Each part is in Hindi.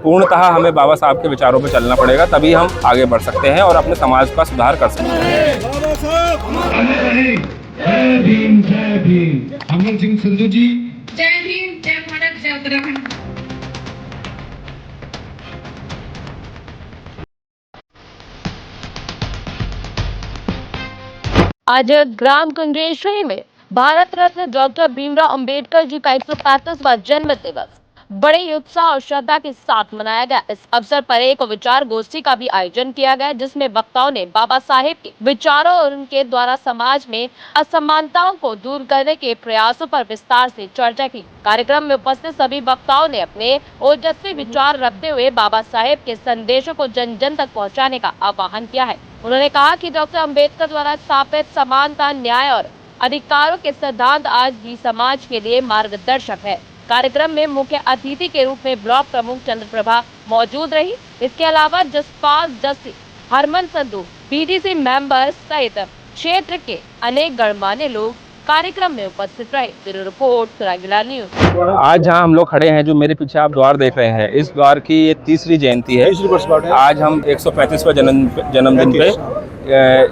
पूर्णतः हमें बाबा साहब के विचारों पर चलना पड़ेगा, तभी हम आगे बढ़ सकते हैं और अपने समाज का सुधार कर सकते हैं। जय भीम, जय भीम। अमन सिंह संधू जी, जय भीम, जय भारत, जय उत्तराखंड। आज ग्राम कुंडेश्वरी में भारत रत्न डॉक्टर भीमराव अंबेडकर जी का 135वां जन्म दिवस बड़े ही उत्साह और श्रद्धा के साथ मनाया गया। इस अवसर पर एक विचार गोष्ठी का भी आयोजन किया गया, जिसमें वक्ताओं ने बाबा साहेब के विचारों और उनके द्वारा समाज में असमानताओं को दूर करने के प्रयासों पर विस्तार से चर्चा की। कार्यक्रम में उपस्थित सभी वक्ताओं ने अपने ओजस्वी विचार रखते हुए बाबा साहेब के संदेशों को जन जन तक पहुँचाने का आह्वान किया है। उन्होंने कहा कि डॉक्टर अंबेडकर द्वारा स्थापित समानता, न्याय और अधिकारों के सिद्धांत आज भी समाज के लिए मार्गदर्शक है। कार्यक्रम में मुख्य अतिथि के रूप में ब्लॉक प्रमुख चंद्रप्रभा मौजूद रही। इसके अलावा जसपाल जस्सी, हरमन संधू, बीडीसी मेंबर सहित क्षेत्र के अनेक गणमान्य लोग कार्यक्रम में उपस्थित रहे। Bureau report, Seraikela news. आज जहां हम लोग खड़े हैं, जो मेरे पीछे आप द्वार देख रहे हैं, इस द्वार की ये तीसरी जयंती है। आज हम 135वां जन्मदिन पे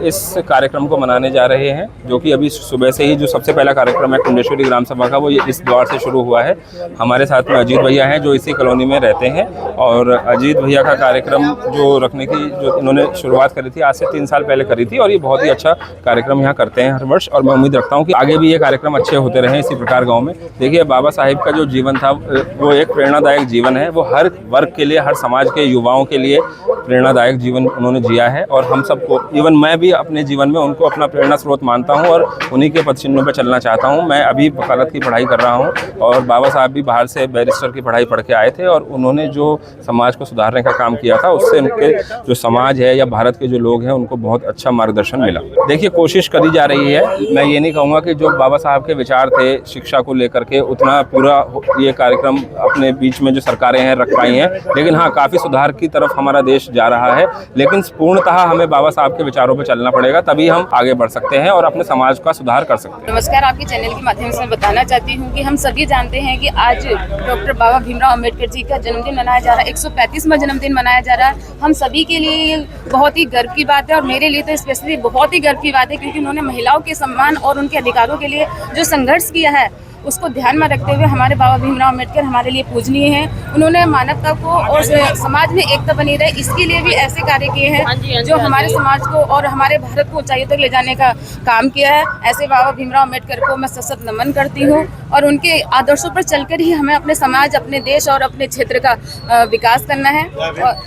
इस कार्यक्रम को मनाने जा रहे हैं, जो कि अभी सुबह से ही जो सबसे पहला कार्यक्रम है कुंडेश्वरी ग्राम सभा का, वो ये इस द्वार से शुरू हुआ है। हमारे साथ में अजीत भैया हैं, जो इसी कॉलोनी में रहते हैं, और अजीत भैया का कार्यक्रम जो रखने की जो इन्होंने शुरुआत करी थी, आज से 3 साल पहले करी थी, और ये बहुत ही अच्छा कार्यक्रम यहाँ करते हैं हर वर्ष। और मैं उम्मीद रखता हूँ कि आगे भी ये कार्यक्रम अच्छे होते रहें इसी प्रकार गाँव में। देखिए, बाबा साहेब का जो जीवन था वो एक प्रेरणादायक जीवन है। वो हर वर्ग के लिए, हर समाज के युवाओं के लिए प्रेरणादायक जीवन उन्होंने जिया है, और हम सबको, इवन मैं भी अपने जीवन में उनको अपना प्रेरणा स्रोत मानता हूं और उन्हीं के पद चिन्हों पर चलना चाहता हूं। मैं अभी वकालत की पढ़ाई कर रहा हूं, और बाबा साहब भी बाहर से बैरिस्टर की पढ़ाई पढ़ के आए थे, और उन्होंने जो समाज को सुधारने का काम किया था, उससे उनके जो समाज है या भारत के जो लोग हैं, उनको बहुत अच्छा मार्गदर्शन मिला। देखिए, कोशिश करी जा रही है। मैं ये नहीं कहूँगा कि जो बाबा साहब के विचार थे शिक्षा को लेकर के, उतना पूरा ये कार्यक्रम अपने बीच में जो सरकारें हैं रख पाई हैं, लेकिन हाँ, काफ़ी सुधार की तरफ हमारा देश जा रहा है। लेकिन पूर्णतः हमें बाबा साहब के विचारों पर चलना पड़ेगा, तभी हम आगे बढ़ सकते हैं और अपने समाज का सुधार कर सकते हैं। नमस्कार, आपके चैनल के माध्यम से मैं बताना चाहती हूँ कि हम सभी जानते हैं कि आज डॉक्टर बाबा भीमराव अंबेडकर जी का जन्मदिन मनाया जा रहा है, 135वां जन्मदिन मनाया जा रहा है। हम सभी के लिए बहुत ही गर्व की बात है, और मेरे लिए तो स्पेशली बहुत ही गर्व की बात है, क्योंकि उन्होंने महिलाओं के सम्मान और उनके अधिकारों के लिए जो संघर्ष किया है, उसको ध्यान में रखते हुए हमारे बाबा भीमराव अंबेडकर हमारे लिए पूजनीय हैं। उन्होंने मानवता को और समाज में एकता बनी रहे, इसके लिए भी ऐसे कार्य किए हैं जो हमारे समाज को और हमारे भारत को ऊंचाइयों तक ले जाने का काम किया है। ऐसे बाबा भीमराव अंबेडकर को मैं सशक्त नमन करती हूँ, और उनके आदर्शों पर चलकर ही हमें अपने समाज, अपने देश और अपने क्षेत्र का विकास करना है।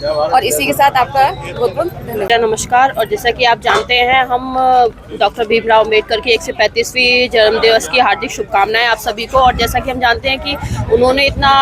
और इसी के साथ आपका बहुत बहुत धन्यवाद। नमस्कार। और जैसा कि आप जानते हैं, हम डॉक्टर भीमराव अंबेडकर की 135वीं जन्म दिवस की हार्दिक शुभकामनाएं आप सभी को। और जैसा कि हम जानते हैं कि उन्होंने इतना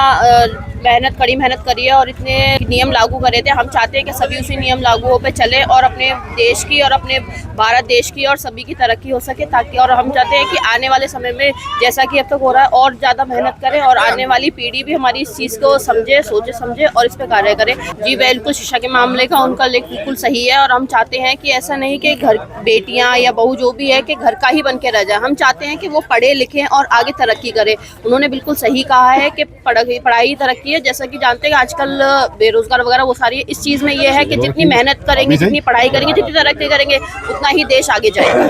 कड़ी मेहनत करी है और इतने नियम लागू करे थे। हम चाहते हैं कि सभी उसी नियम लागुओं पे चले और अपने देश की और अपने भारत देश की और सभी की तरक्की हो सके, ताकि, और हम चाहते हैं कि आने वाले समय में जैसा कि अब तक हो रहा है, और ज़्यादा मेहनत करें, और आने वाली पीढ़ी भी हमारी इस चीज़ को समझे, सोचे समझे और इस पर कार्य करे। जी बिल्कुल, शिक्षा के मामले का उनका लेख बिल्कुल सही है, और हम चाहते हैं कि ऐसा नहीं कि घर बेटियाँ या बहू जो भी है कि घर का ही बन के रह जाए। हम चाहते हैं कि वो पढ़े लिखें और आगे तरक्की करें। उन्होंने बिल्कुल सही कहा है कि पढ़ाई तरक्की है। जैसा कि जानते हैं आजकल बेरोजगार वगैरह वो सारी, इस चीज़ में ये है कि जितनी मेहनत करेंगे, जितनी पढ़ाई करेंगे, जितनी तरक्की करेंगे, उतना ही देश आगे जाएगा।